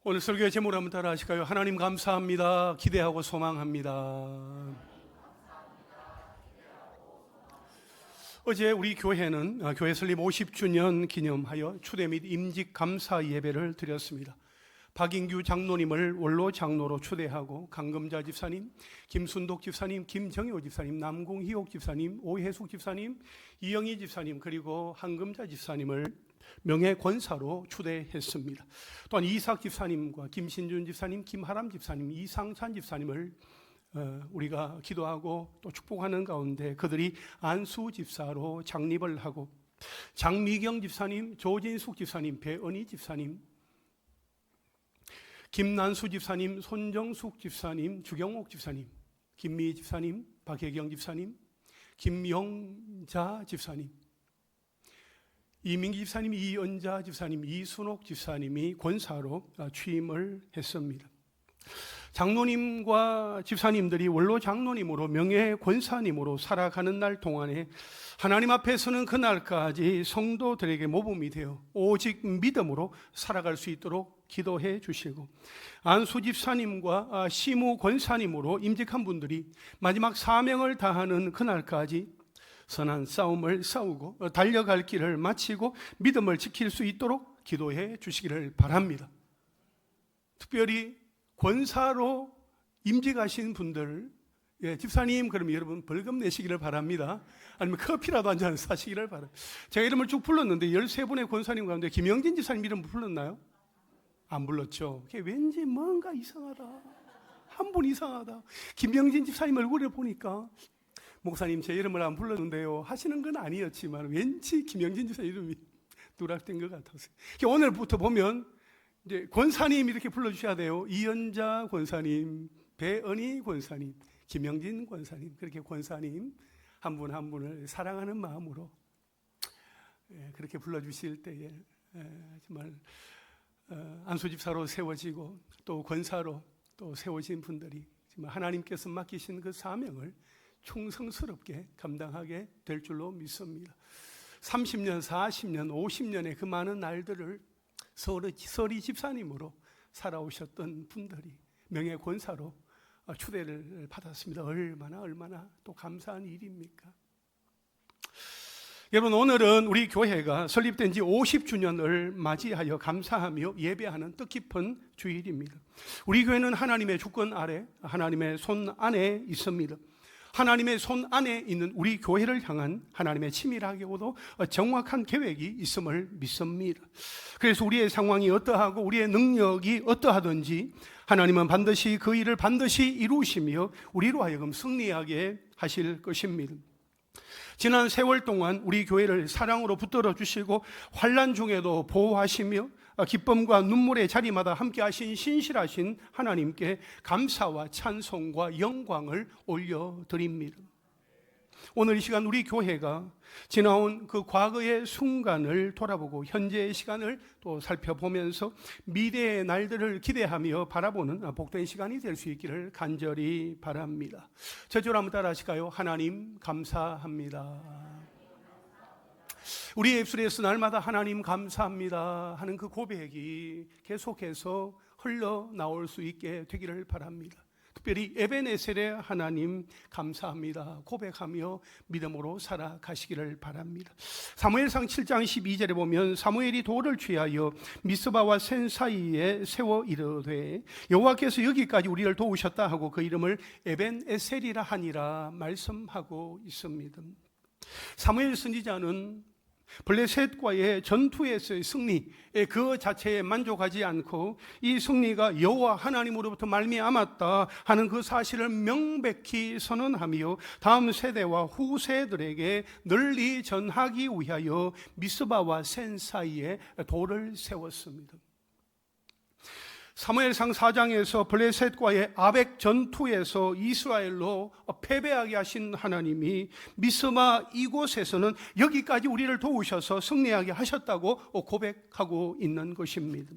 오늘 설교의 제목을 한번 따라 하실까요? 하나님 감사합니다. 기대하고 소망합니다. 어제 우리 교회는 교회 설립 50주년 기념하여 추대 및 임직 감사 예배를 드렸습니다. 박인규 장로님을 원로 장로로 초대하고 강금자 집사님, 김순독 집사님, 김정효 집사님, 남궁희옥 집사님, 오혜숙 집사님, 이영희 집사님, 그리고 한금자 집사님을 명예 권사로 초대했습니다. 또한 이삭 집사님과 김신준 집사님, 김하람 집사님, 이상찬 집사님을 우리가 기도하고 또 축복하는 가운데 그들이 안수 집사로 장립을 하고 장미경 집사님, 조진숙 집사님, 배은희 집사님, 김난수 집사님, 손정숙 집사님, 주경옥 집사님, 김미 집사님, 박혜경 집사님, 김영자 집사님, 이민기 집사님, 이연자 집사님, 이순옥 집사님이 권사로 취임을 했습니다. 장로님과 집사님들이 원로 장로님으로 명예 권사님으로 살아가는 날 동안에 하나님 앞에서는 그날까지 성도들에게 모범이 되어 오직 믿음으로 살아갈 수 있도록 기도해 주시고, 안수 집사님과 시무 권사님으로 임직한 분들이 마지막 사명을 다하는 그날까지 선한 싸움을 싸우고 달려갈 길을 마치고 믿음을 지킬 수 있도록 기도해 주시기를 바랍니다. 특별히 권사로 임직하신 분들, 집사님 그러면 여러분 벌금 내시기를 바랍니다. 아니면 커피라도 한 잔 사시기를 바랍니다. 제가 이름을 쭉 불렀는데 13분의 권사님 가운데 김영진 집사님 이름 불렀나요? 안 불렀죠. 왠지 뭔가 이상하다, 한 분 이상하다. 김영진 집사님 얼굴을 보니까 목사님 제 이름을 안 불렀는데요 하시는 건 아니었지만 왠지 김영진 집사 이름이 누락된 것 같았어요. 오늘부터 보면 이제 권사님 이렇게 불러주셔야 돼요. 이연자 권사님, 배은희 권사님, 김영진 권사님, 그렇게 권사님 한 분 한 분을 사랑하는 마음으로 그렇게 불러주실 때에 정말 안수집사로 세워지고 또 권사로 또 세워진 분들이 정말 하나님께서 맡기신 그 사명을 충성스럽게 감당하게 될 줄로 믿습니다. 30년, 40년, 50년의 그 많은 날들을 서리 집사님으로 살아오셨던 분들이 명예 권사로 추대를 받았습니다. 얼마나 또 감사한 일입니까? 여러분, 오늘은 우리 교회가 설립된 지 50주년을 맞이하여 감사하며 예배하는 뜻깊은 주일입니다. 우리 교회는 하나님의 주권 아래, 하나님의 손 안에 있습니다. 하나님의 손 안에 있는 우리 교회를 향한 하나님의 치밀하게도 정확한 계획이 있음을 믿습니다. 그래서 우리의 상황이 어떠하고 우리의 능력이 어떠하든지 하나님은 반드시 그 일을 반드시 이루시며 우리로 하여금 승리하게 하실 것입니다. 지난 세월 동안 우리 교회를 사랑으로 붙들어 주시고 환난 중에도 보호하시며 기쁨과 눈물의 자리마다 함께 하신 신실하신 하나님께 감사와 찬송과 영광을 올려드립니다. 오늘 이 시간 우리 교회가 지나온 그 과거의 순간을 돌아보고 현재의 시간을 또 살펴보면서 미래의 날들을 기대하며 바라보는 복된 시간이 될 수 있기를 간절히 바랍니다. 저절 한번 따라 하실까요? 하나님 감사합니다. 우리의 입술에서 날마다 하나님 감사합니다 하는 그 고백이 계속해서 흘러나올 수 있게 되기를 바랍니다. 특별히 에베네셀의 하나님 감사합니다 고백하며 믿음으로 살아가시기를 바랍니다. 사무엘상 7장 12절에 보면 사무엘이 돌을 취하여 미스바와 센 사이에 세워 이르되 여호와께서 여기까지 우리를 도우셨다 하고 그 이름을 에벤에셀이라 하니라 말씀하고 있습니다. 사무엘 선지자는 블레셋과의 전투에서의 승리 그 자체에 만족하지 않고 이 승리가 여호와 하나님으로부터 말미암았다 하는 그 사실을 명백히 선언하며 다음 세대와 후세들에게 널리 전하기 위하여 미스바와 센 사이에 돌을 세웠습니다. 사무엘상 4장에서 블레셋과의 아벡 전투에서 이스라엘로 패배하게 하신 하나님이 미스바 이곳에서는 여기까지 우리를 도우셔서 승리하게 하셨다고 고백하고 있는 것입니다.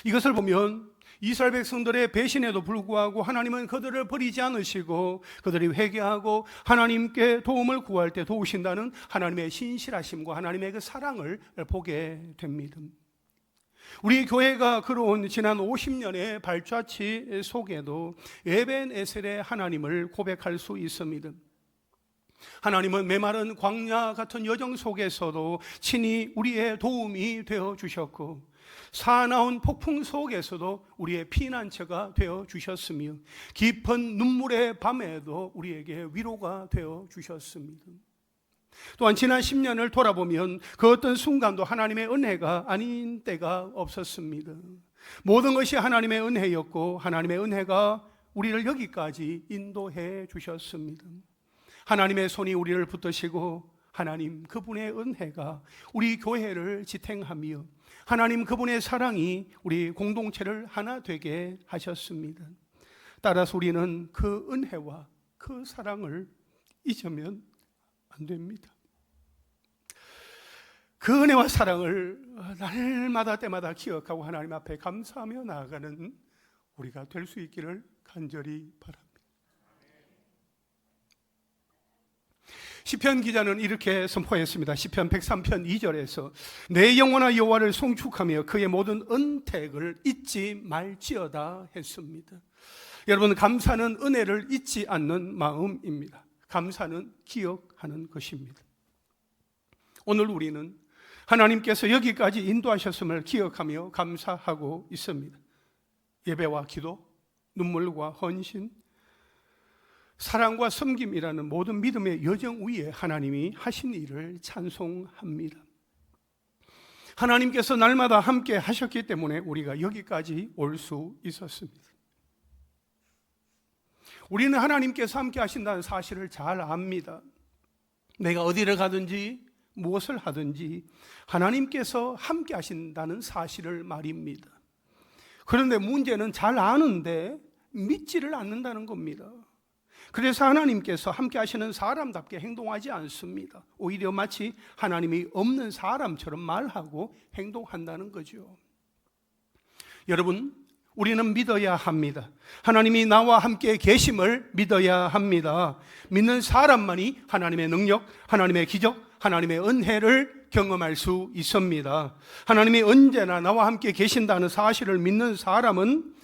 이것을 보면 이스라엘 백성들의 배신에도 불구하고 하나님은 그들을 버리지 않으시고 그들이 회개하고 하나님께 도움을 구할 때 도우신다는 하나님의 신실하심과 하나님의 그 사랑을 보게 됩니다. 우리 교회가 걸어온 지난 50년의 발자취 속에도 에벤에셀의 하나님을 고백할 수 있습니다. 하나님은 메마른 광야 같은 여정 속에서도 친히 우리의 도움이 되어 주셨고, 사나운 폭풍 속에서도 우리의 피난처가 되어 주셨으며, 깊은 눈물의 밤에도 우리에게 위로가 되어 주셨습니다. 또한 지난 10년을 돌아보면 그 어떤 순간도 하나님의 은혜가 아닌 때가 없었습니다. 모든 것이 하나님의 은혜였고, 하나님의 은혜가 우리를 여기까지 인도해 주셨습니다. 하나님의 손이 우리를 붙드시고, 하나님 그분의 은혜가 우리 교회를 지탱하며, 하나님 그분의 사랑이 우리 공동체를 하나 되게 하셨습니다. 따라서 우리는 그 은혜와 그 사랑을 잊으면 안 됩니다. 그 은혜와 사랑을 날마다 때마다 기억하고 하나님 앞에 감사하며 나아가는 우리가 될 수 있기를 간절히 바랍니다. 시편 기자는 이렇게 선포했습니다. 시편 103편 2절에서 내 영혼아 여호와를 송축하며 그의 모든 은택을 잊지 말지어다 했습니다. 여러분, 감사는 은혜를 잊지 않는 마음입니다. 감사는 기억하는 것입니다. 오늘 우리는 하나님께서 여기까지 인도하셨음을 기억하며 감사하고 있습니다. 예배와 기도, 눈물과 헌신, 사랑과 섬김이라는 모든 믿음의 여정 위에 하나님이 하신 일을 찬송합니다. 하나님께서 날마다 함께 하셨기 때문에 우리가 여기까지 올 수 있었습니다. 우리는 하나님께서 함께 하신다는 사실을 잘 압니다. 내가 어디를 가든지 무엇을 하든지 하나님께서 함께 하신다는 사실을 말입니다. 그런데 문제는 잘 아는데 믿지를 않는다는 겁니다. 그래서 하나님께서 함께 하시는 사람답게 행동하지 않습니다. 오히려 마치 하나님이 없는 사람처럼 말하고 행동한다는 거죠. 여러분, 우리는 믿어야 합니다. 하나님이 나와 함께 계심을 믿어야 합니다. 믿는 사람만이 하나님의 능력, 하나님의 기적, 하나님의 은혜를 경험할 수 있습니다. 하나님이 언제나 나와 함께 계신다는 사실을 믿는 사람은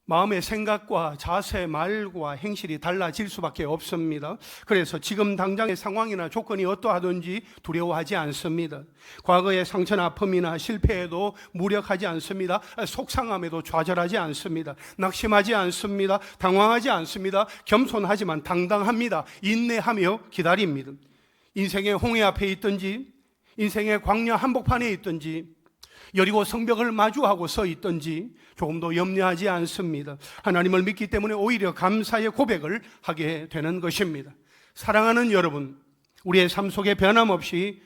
마음의 생각과 자세, 말과 행실이 달라질 수밖에 없습니다. 그래서 지금 당장의 상황이나 조건이 어떠하든지 두려워하지 않습니다. 과거의 상처나 아픔이나 실패에도 무력하지 않습니다. 속상함에도 좌절하지 않습니다. 낙심하지 않습니다. 당황하지 않습니다. 겸손하지만 당당합니다. 인내하며 기다립니다. 인생의 홍해 앞에 있든지, 인생의 광야 한복판에 있든지, 여리고 성벽을 마주하고 서 있든지 조금도 염려하지 않습니다. 하나님을 믿기 때문에 오히려 감사의 고백을 하게 되는 것입니다. 사랑하는 여러분, 우리의 삶 속에 변함없이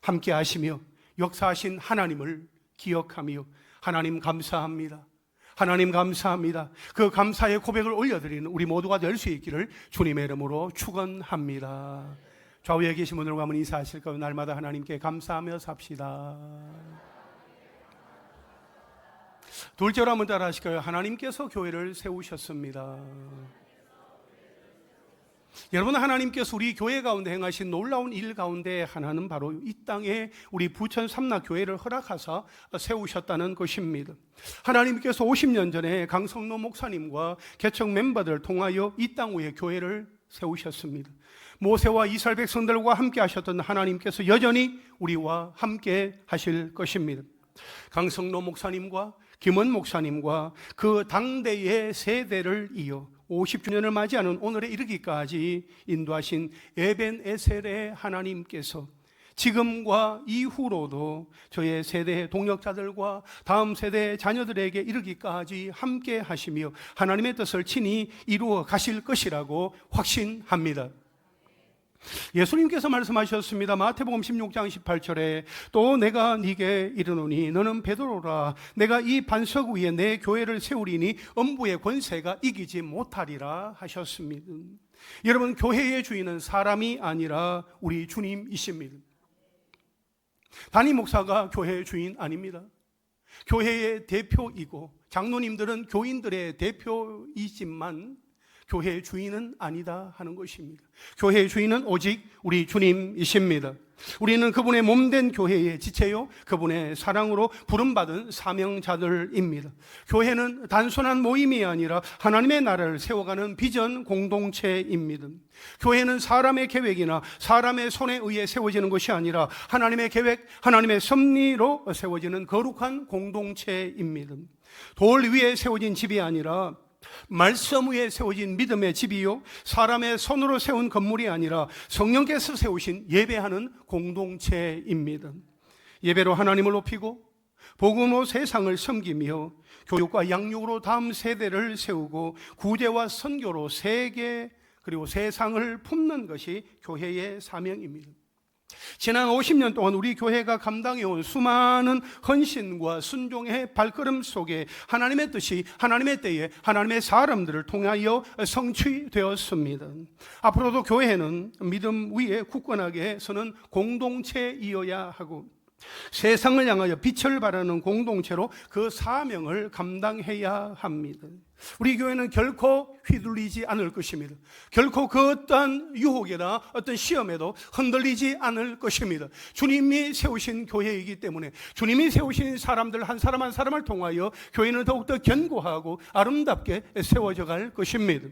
함께 하시며 역사하신 하나님을 기억하며 하나님 감사합니다, 하나님 감사합니다, 그 감사의 고백을 올려드리는 우리 모두가 될 수 있기를 주님의 이름으로 축원합니다. 좌우에 계신 분들과 한번 인사하실까요? 날마다 하나님께 감사하며 삽시다. 둘째로 한번 따라 하실까요? 하나님께서 교회를 세우셨습니다. 여러분, 하나님께서 우리 교회 가운데 행하신 놀라운 일 가운데 하나는 바로 이 땅에 우리 부천 삼락교회를 허락하사 세우셨다는 것입니다. 하나님께서 50년 전에 강성노 목사님과 개척 멤버들을 통하여 이 땅 위에 교회를 세우셨습니다. 모세와 이스라엘 백성들과 함께 하셨던 하나님께서 여전히 우리와 함께 하실 것입니다. 강성노 목사님과 김원 목사님과 그 당대의 세대를 이어 50주년을 맞이하는 오늘에 이르기까지 인도하신 에벤에셀의 하나님께서 지금과 이후로도 저의 세대의 동역자들과 다음 세대의 자녀들에게 이르기까지 함께 하시며 하나님의 뜻을 친히 이루어 가실 것이라고 확신합니다. 예수님께서 말씀하셨습니다. 마태복음 16장 18절에 또 내가 네게 이르노니 너는 베드로라, 내가 이 반석 위에 내 교회를 세우리니 음부의 권세가 이기지 못하리라 하셨습니다. 여러분, 교회의 주인은 사람이 아니라 우리 주님이십니다. 담임 목사가 교회의 주인 아닙니다. 교회의 대표이고 장로님들은 교인들의 대표이지만 교회의 주인은 아니다 하는 것입니다. 교회의 주인은 오직 우리 주님이십니다. 우리는 그분의 몸된 교회의 지체요, 그분의 사랑으로 부름받은 사명자들입니다. 교회는 단순한 모임이 아니라 하나님의 나라를 세워가는 비전 공동체입니다. 교회는 사람의 계획이나 사람의 손에 의해 세워지는 것이 아니라 하나님의 계획, 하나님의 섭리로 세워지는 거룩한 공동체입니다. 돌 위에 세워진 집이 아니라 말씀 위에 세워진 믿음의 집이요, 사람의 손으로 세운 건물이 아니라 성령께서 세우신 예배하는 공동체입니다. 예배로 하나님을 높이고 복음으로 세상을 섬기며 교육과 양육으로 다음 세대를 세우고 구제와 선교로 세계 그리고 세상을 품는 것이 교회의 사명입니다. 지난 50년 동안 우리 교회가 감당해온 수많은 헌신과 순종의 발걸음 속에 하나님의 뜻이 하나님의 때에 하나님의 사람들을 통하여 성취되었습니다. 앞으로도 교회는 믿음 위에 굳건하게 서는 공동체이어야 하고 세상을 향하여 빛을 발하는 공동체로 그 사명을 감당해야 합니다. 우리 교회는 결코 휘둘리지 않을 것입니다. 결코 그 어떠한 유혹이나 어떤 시험에도 흔들리지 않을 것입니다. 주님이 세우신 교회이기 때문에 주님이 세우신 사람들 한 사람 한 사람을 통하여 교회는 더욱더 견고하고 아름답게 세워져 갈 것입니다.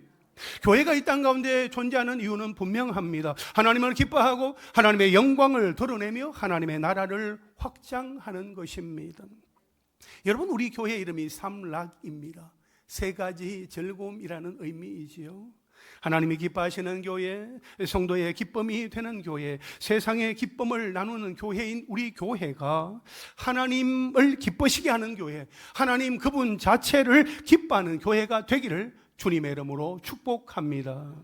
교회가 이 땅 가운데 존재하는 이유는 분명합니다. 하나님을 기뻐하고 하나님의 영광을 드러내며 하나님의 나라를 확장하는 것입니다. 여러분, 우리 교회 이름이 삼락입니다. 세 가지 즐거움이라는 의미이지요. 하나님이 기뻐하시는 교회, 성도의 기쁨이 되는 교회, 세상의 기쁨을 나누는 교회인 우리 교회가 하나님을 기쁘시게 하는 교회, 하나님 그분 자체를 기뻐하는 교회가 되기를 주님의 이름으로 축복합니다.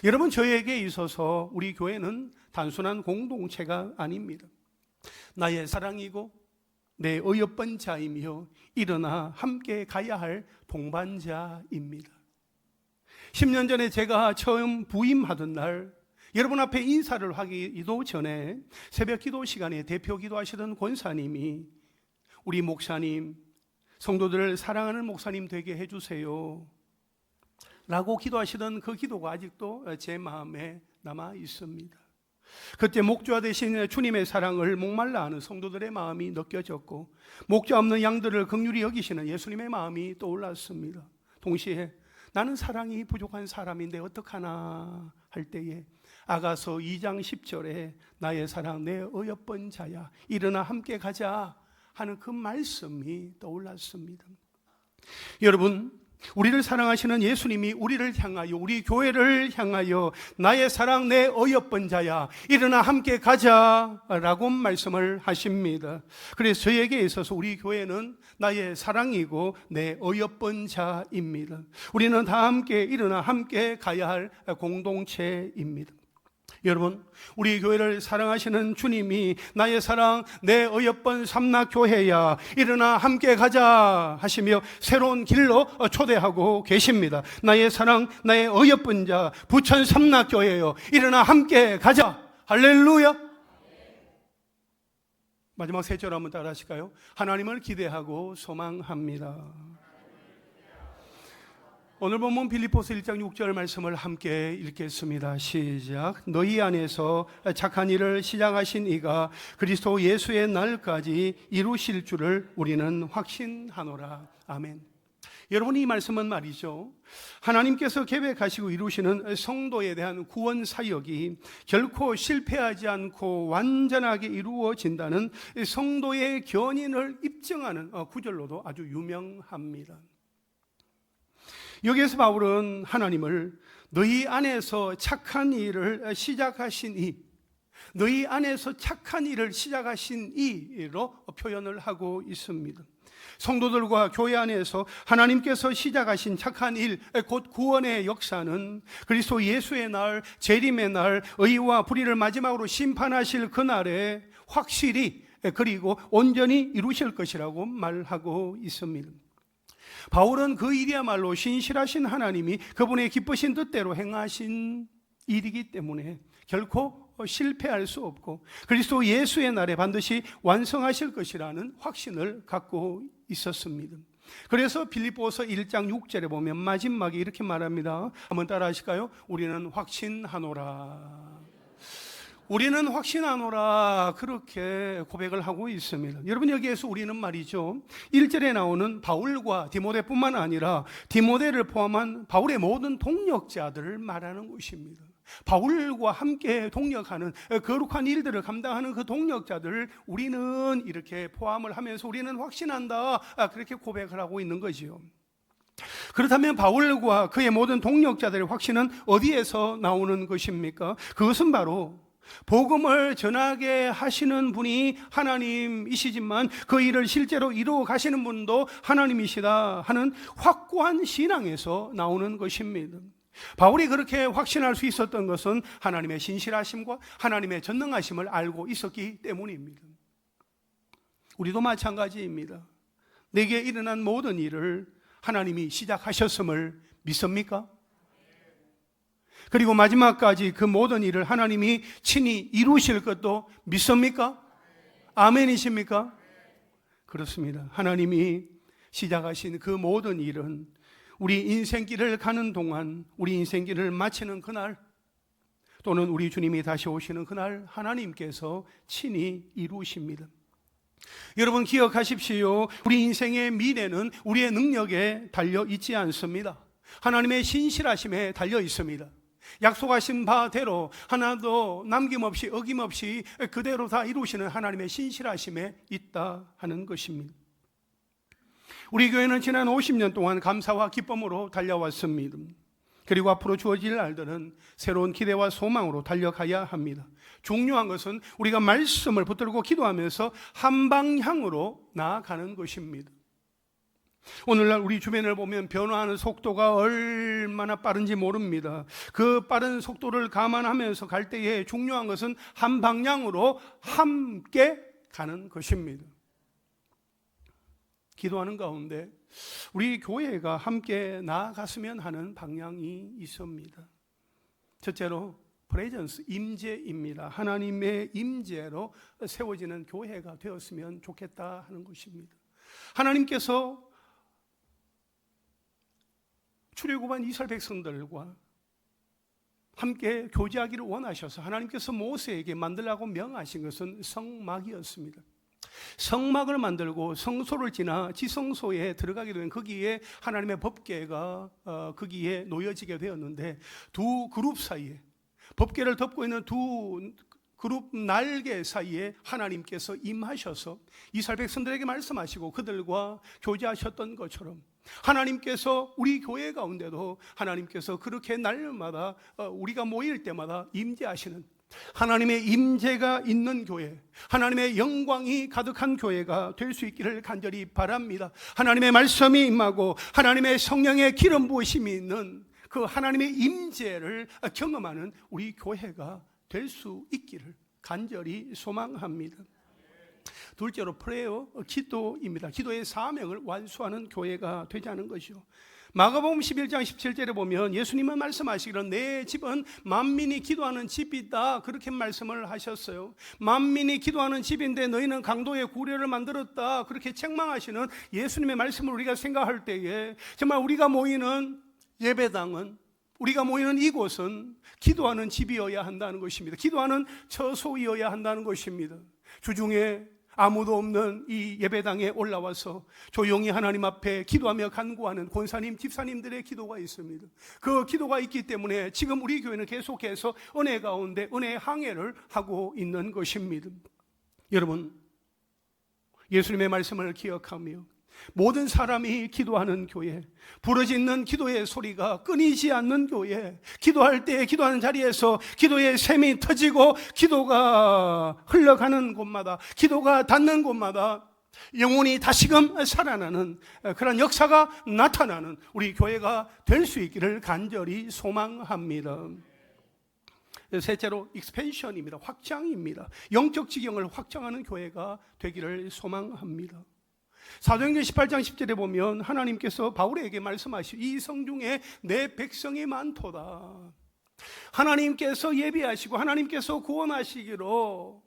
여러분, 저에게 있어서 우리 교회는 단순한 공동체가 아닙니다. 나의 사랑이고 내 어여쁜 자이며 일어나 함께 가야 할 동반자입니다. 10년 전에 제가 처음 부임하던 날 여러분 앞에 인사를 하기도 전에 새벽 기도 시간에 대표 기도하시던 권사님이 우리 목사님, 성도들을 사랑하는 목사님 되게 해주세요 라고 기도하시던 그 기도가 아직도 제 마음에 남아 있습니다. 그때 목자 되신 주님의 사랑을 목말라 하는 성도들의 마음이 느껴졌고 목자 없는 양들을 긍휼히 여기시는 예수님의 마음이 떠올랐습니다. 동시에 나는 사랑이 부족한 사람인데 어떡하나 할 때에 아가서 2장 10절에 나의 사랑 내 어여쁜 자야 일어나 함께 가자 하는 그 말씀이 떠올랐습니다. 여러분, 우리를 사랑하시는 예수님이 우리를 향하여, 우리 교회를 향하여 나의 사랑 내 어여쁜 자야 일어나 함께 가자라고 말씀을 하십니다. 그래서 저에게 있어서 우리 교회는 나의 사랑이고 내 어여쁜 자입니다. 우리는 다 함께 일어나 함께 가야 할 공동체입니다. 여러분, 우리 교회를 사랑하시는 주님이 나의 사랑 내 어여쁜 삼락교회야 일어나 함께 가자 하시며 새로운 길로 초대하고 계십니다. 나의 사랑 나의 어여쁜 자 부천 삼락교회여 일어나 함께 가자. 할렐루야. 마지막 세 절 한번 따라 하실까요? 하나님을 기대하고 소망합니다. 오늘 본문 빌립보서 1장 6절 말씀을 함께 읽겠습니다. 시작. 너희 안에서 착한 일을 시작하신 이가 그리스도 예수의 날까지 이루실 줄을 우리는 확신하노라. 아멘. 여러분, 이 말씀은 말이죠, 하나님께서 계획하시고 이루시는 성도에 대한 구원 사역이 결코 실패하지 않고 완전하게 이루어진다는 성도의 견인을 입증하는 구절로도 아주 유명합니다. 여기에서 바울은 하나님을 너희 안에서 착한 일을 시작하신 이, 너희 안에서 착한 일을 시작하신 이로 표현을 하고 있습니다. 성도들과 교회 안에서 하나님께서 시작하신 착한 일, 곧 구원의 역사는 그리스도 예수의 날, 재림의 날, 의와 불의를 마지막으로 심판하실 그날에 확실히 그리고 온전히 이루실 것이라고 말하고 있습니다. 바울은 그 일이야말로 신실하신 하나님이 그분의 기쁘신 뜻대로 행하신 일이기 때문에 결코 실패할 수 없고 그리스도 예수의 날에 반드시 완성하실 것이라는 확신을 갖고 있었습니다. 그래서 빌립보서 1장 6절에 보면 마지막에 이렇게 말합니다. 한번 따라 하실까요? 우리는 확신하노라. 우리는 확신하노라 그렇게 고백을 하고 있습니다. 여러분 여기에서 우리는 말이죠 1절에 나오는 바울과 디모데뿐만 아니라 디모데를 포함한 바울의 모든 동역자들을 말하는 것입니다. 바울과 함께 동역하는 거룩한 일들을 감당하는 그 동역자들을 우리는 이렇게 포함을 하면서 우리는 확신한다 그렇게 고백을 하고 있는 거지요. 그렇다면 바울과 그의 모든 동역자들의 확신은 어디에서 나오는 것입니까? 그것은 바로 복음을 전하게 하시는 분이 하나님이시지만 그 일을 실제로 이루어 가시는 분도 하나님이시다 하는 확고한 신앙에서 나오는 것입니다. 바울이 그렇게 확신할 수 있었던 것은 하나님의 신실하심과 하나님의 전능하심을 알고 있었기 때문입니다. 우리도 마찬가지입니다. 내게 일어난 모든 일을 하나님이 시작하셨음을 믿습니까? 그리고 마지막까지 그 모든 일을 하나님이 친히 이루실 것도 믿습니까? 아멘이십니까? 그렇습니다. 하나님이 시작하신 그 모든 일은 우리 인생길을 가는 동안, 우리 인생길을 마치는 그날, 또는 우리 주님이 다시 오시는 그날 하나님께서 친히 이루십니다. 여러분 기억하십시오. 우리 인생의 미래는 우리의 능력에 달려 있지 않습니다. 하나님의 신실하심에 달려 있습니다. 약속하신 바대로 하나도 남김없이 어김없이 그대로 다 이루시는 하나님의 신실하심에 있다 하는 것입니다. 우리 교회는 지난 50년 동안 감사와 기쁨으로 달려왔습니다. 그리고 앞으로 주어질 날들은 새로운 기대와 소망으로 달려가야 합니다. 중요한 것은 우리가 말씀을 붙들고 기도하면서 한 방향으로 나아가는 것입니다. 오늘날 우리 주변을 보면 변화하는 속도가 얼마나 빠른지 모릅니다. 그 빠른 속도를 감안하면서 갈 때에 중요한 것은 한 방향으로 함께 가는 것입니다. 기도하는 가운데 우리 교회가 함께 나아갔으면 하는 방향이 있습니다. 첫째로 프레전스, 임재입니다. 하나님의 임재로 세워지는 교회가 되었으면 좋겠다 하는 것입니다. 하나님께서 출애굽한 이스라엘 백성들과 함께 교제하기를 원하셔서 하나님께서 모세에게 만들라고 명하신 것은 성막이었습니다. 성막을 만들고 성소를 지나 지성소에 들어가게 되면 거기에 하나님의 법궤가 거기에 놓여지게 되었는데 두 그룹 사이에 법궤를 덮고 있는 두 그룹 날개 사이에 하나님께서 임하셔서 이스라엘 백성들에게 말씀하시고 그들과 교제하셨던 것처럼 하나님께서 우리 교회 가운데도 하나님께서 그렇게 날마다 우리가 모일 때마다 임재하시는 하나님의 임재가 있는 교회, 하나님의 영광이 가득한 교회가 될 수 있기를 간절히 바랍니다. 하나님의 말씀이 임하고 하나님의 성령의 기름 부으심이 있는 그 하나님의 임재를 경험하는 우리 교회가 될 수 있기를 간절히 소망합니다. 둘째로 프레어, 기도입니다. 기도의 사명을 완수하는 교회가 되자는 것이요. 마가복음 11장 17절에 보면 예수님은 말씀하시기를 내 집은 만민이 기도하는 집이다 그렇게 말씀을 하셨어요. 만민이 기도하는 집인데 너희는 강도의 구례를 만들었다 그렇게 책망하시는 예수님의 말씀을 우리가 생각할 때에 정말 우리가 모이는 예배당은, 우리가 모이는 이곳은 기도하는 집이어야 한다는 것입니다. 기도하는 처소이어야 한다는 것입니다. 주중에 아무도 없는 이 예배당에 올라와서 조용히 하나님 앞에 기도하며 간구하는 권사님, 집사님들의 기도가 있습니다. 그 기도가 있기 때문에 지금 우리 교회는 계속해서 은혜 가운데 은혜의 항해를 하고 있는 것입니다. 여러분, 예수님의 말씀을 기억하며 모든 사람이 기도하는 교회, 부르짖는 기도의 소리가 끊이지 않는 교회, 기도할 때 기도하는 자리에서 기도의 샘이 터지고 기도가 흘러가는 곳마다, 기도가 닿는 곳마다 영혼이 다시금 살아나는 그런 역사가 나타나는 우리 교회가 될 수 있기를 간절히 소망합니다. 셋째로 익스펜션입니다. 확장입니다. 영적 지경을 확장하는 교회가 되기를 소망합니다. 사도행전 18장 10절에 보면 하나님께서 바울에게 말씀하시고 이 성중에 내 백성이 많도다. 하나님께서 예비하시고 하나님께서 구원하시기로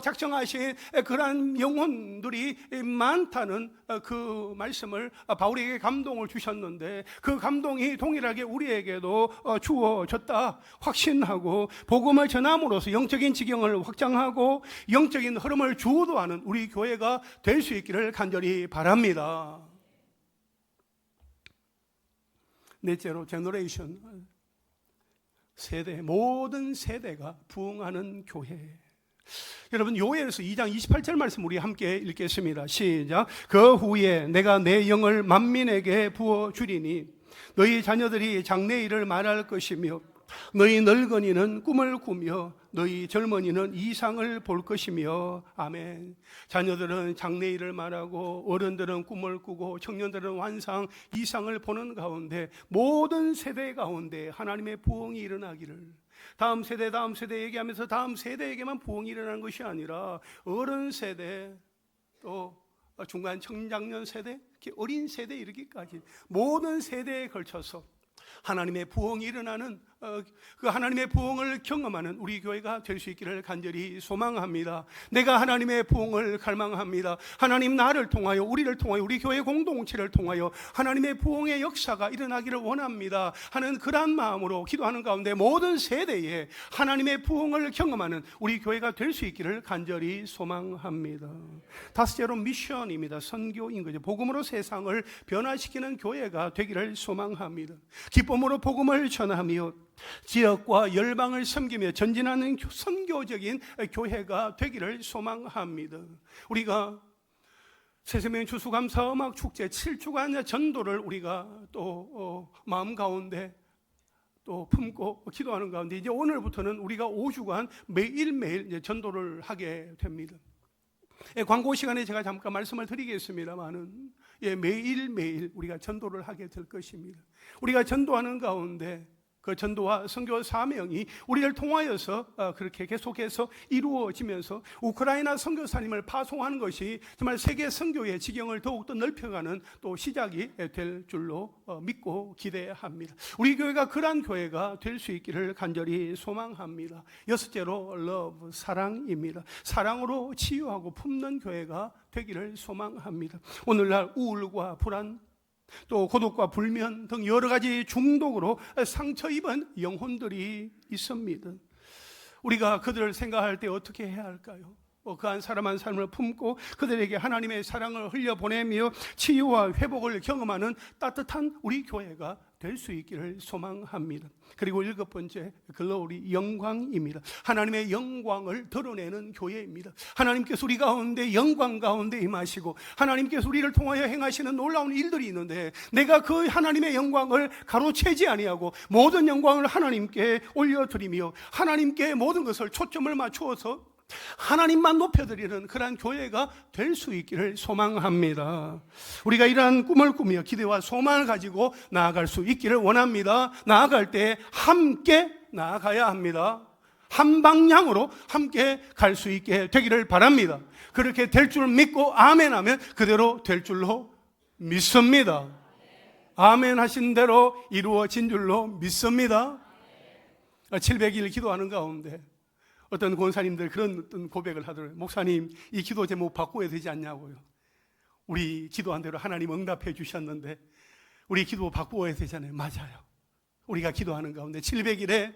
작정하신 그러한 영혼들이 많다는 그 말씀을 바울에게 감동을 주셨는데, 그 감동이 동일하게 우리에게도 주어졌다 확신하고 복음을 전함으로써 영적인 지경을 확장하고 영적인 흐름을 주도하는 우리 교회가 될 수 있기를 간절히 바랍니다. 넷째로 제너레이션, 세대, 모든 세대가 부흥하는 교회. 여러분, 요엘서 2장 28절 말씀 우리 함께 읽겠습니다. 시작. 그 후에 내가 내 영을 만민에게 부어주리니 너희 자녀들이 장래일을 말할 것이며 너희 늙은이는 꿈을 꾸며 너희 젊은이는 이상을 볼 것이며. 아멘. 자녀들은 장래일을 말하고 어른들은 꿈을 꾸고 청년들은 환상, 이상을 보는 가운데 모든 세대 가운데 하나님의 부흥이 일어나기를, 다음 세대 얘기하면서 다음 세대에게만 부흥이 일어나는 것이 아니라 어른 세대, 또 중간 청장년 세대, 어린 세대에 이르기까지 모든 세대에 걸쳐서 하나님의 부흥이 일어나는 그 하나님의 부흥을 경험하는 우리 교회가 될 수 있기를 간절히 소망합니다. 내가 하나님의 부흥을 갈망합니다. 하나님 나를 통하여, 우리를 통하여, 우리 교회 공동체를 통하여 하나님의 부흥의 역사가 일어나기를 원합니다 하는 그러한 마음으로 기도하는 가운데 모든 세대에 하나님의 부흥을 경험하는 우리 교회가 될 수 있기를 간절히 소망합니다. 다섯째로 미션입니다. 선교인 거죠. 복음으로 세상을 변화시키는 교회가 되기를 소망합니다. 기쁨으로 복음을 전하며 지역과 열방을 섬기며 전진하는 선교적인 교회가 되기를 소망합니다. 우리가 새생명 추수감사음악 축제 7주간 전도를 우리가 또 마음 가운데 또 품고 기도하는 가운데, 이제 오늘부터는 우리가 5주간 매일매일 이제 전도를 하게 됩니다. 광고 시간에 제가 잠깐 말씀을 드리겠습니다만은, 매일매일 우리가 전도를 하게 될 것입니다. 우리가 전도하는 가운데 그 전도와 선교 사명이 우리를 통하여서 그렇게 계속해서 이루어지면서 우크라이나 선교사님을 파송하는 것이 정말 세계 선교의 지경을 더욱더 넓혀가는 또 시작이 될 줄로 믿고 기대합니다. 우리 교회가 그러한 교회가 될 수 있기를 간절히 소망합니다. 여섯째로 러브, 사랑입니다. 사랑으로 치유하고 품는 교회가 되기를 소망합니다. 오늘날 우울과 불안, 또 고독과 불면 등 여러 가지 중독으로 상처 입은 영혼들이 있습니다. 우리가 그들을 생각할 때 어떻게 해야 할까요? 그 한 사람 한 사람을 품고 그들에게 하나님의 사랑을 흘려보내며 치유와 회복을 경험하는 따뜻한 우리 교회가 될 수 있기를 소망합니다. 그리고 일곱 번째, 글로리, 영광입니다. 하나님의 영광을 드러내는 교회입니다. 하나님께서 우리 가운데 영광 가운데 임하시고 하나님께서 우리를 통하여 행하시는 놀라운 일들이 있는데, 내가 그 하나님의 영광을 가로채지 아니하고 모든 영광을 하나님께 올려드리며 하나님께 모든 것을 초점을 맞추어서 하나님만 높여드리는 그러한 교회가 될 수 있기를 소망합니다. 우리가 이러한 꿈을 꾸며 기대와 소망을 가지고 나아갈 수 있기를 원합니다. 나아갈 때 함께 나아가야 합니다. 한 방향으로 함께 갈 수 있게 되기를 바랍니다. 그렇게 될 줄 믿고 아멘 하면 그대로 될 줄로 믿습니다. 아멘 하신 대로 이루어진 줄로 믿습니다. 700일 기도하는 가운데 어떤 권사님들 그런 어떤 고백을 하더라고요. 목사님, 이 기도 제목 바꿔야 되지 않냐고요. 우리 기도한 대로 하나님 응답해 주셨는데 우리 기도 바꾸어야 되잖아요. 맞아요. 우리가 기도하는 가운데 700일에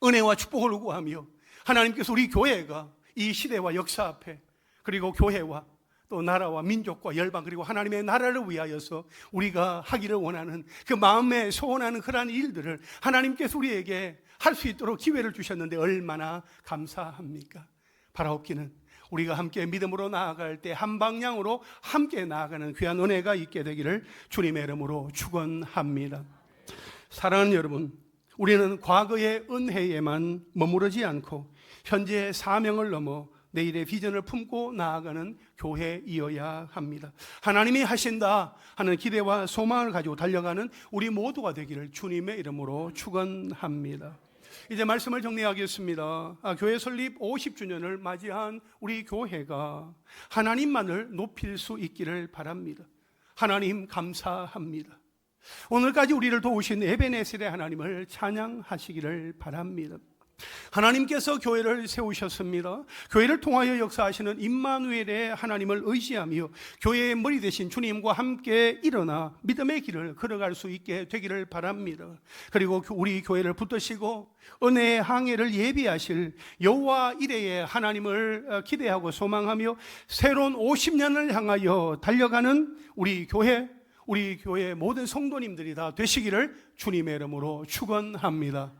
은혜와 축복을 구하며 하나님께서 우리 교회가 이 시대와 역사 앞에, 그리고 교회와 또 나라와 민족과 열방, 그리고 하나님의 나라를 위하여서 우리가 하기를 원하는 그 마음에 소원하는 그러한 일들을 하나님께서 우리에게 할 수 있도록 기회를 주셨는데 얼마나 감사합니까? 바라옵기는 우리가 함께 믿음으로 나아갈 때 한 방향으로 함께 나아가는 귀한 은혜가 있게 되기를 주님의 이름으로 축원합니다. 사랑하는 여러분, 우리는 과거의 은혜에만 머무르지 않고 현재의 사명을 넘어 내일의 비전을 품고 나아가는 교회이어야 합니다. 하나님이 하신다 하는 기대와 소망을 가지고 달려가는 우리 모두가 되기를 주님의 이름으로 축원합니다. 이제 말씀을 정리하겠습니다. 교회 설립 50주년을 맞이한 우리 교회가 하나님만을 높일 수 있기를 바랍니다. 하나님 감사합니다. 오늘까지 우리를 도우신 에베네셀의 하나님을 찬양하시기를 바랍니다. 하나님께서 교회를 세우셨습니다. 교회를 통하여 역사하시는 임마누엘의 하나님을 의지하며 교회의 머리 되신 주님과 함께 일어나 믿음의 길을 걸어갈 수 있게 되기를 바랍니다. 그리고 우리 교회를 붙드시고 은혜의 항해를 예비하실 여호와 이레의 하나님을 기대하고 소망하며 새로운 50년을 향하여 달려가는 우리 교회 모든 성도님들이 다 되시기를 주님의 이름으로 축원합니다.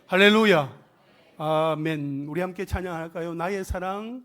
할렐루야. 아멘. 우리 함께 찬양할까요? 나의 사랑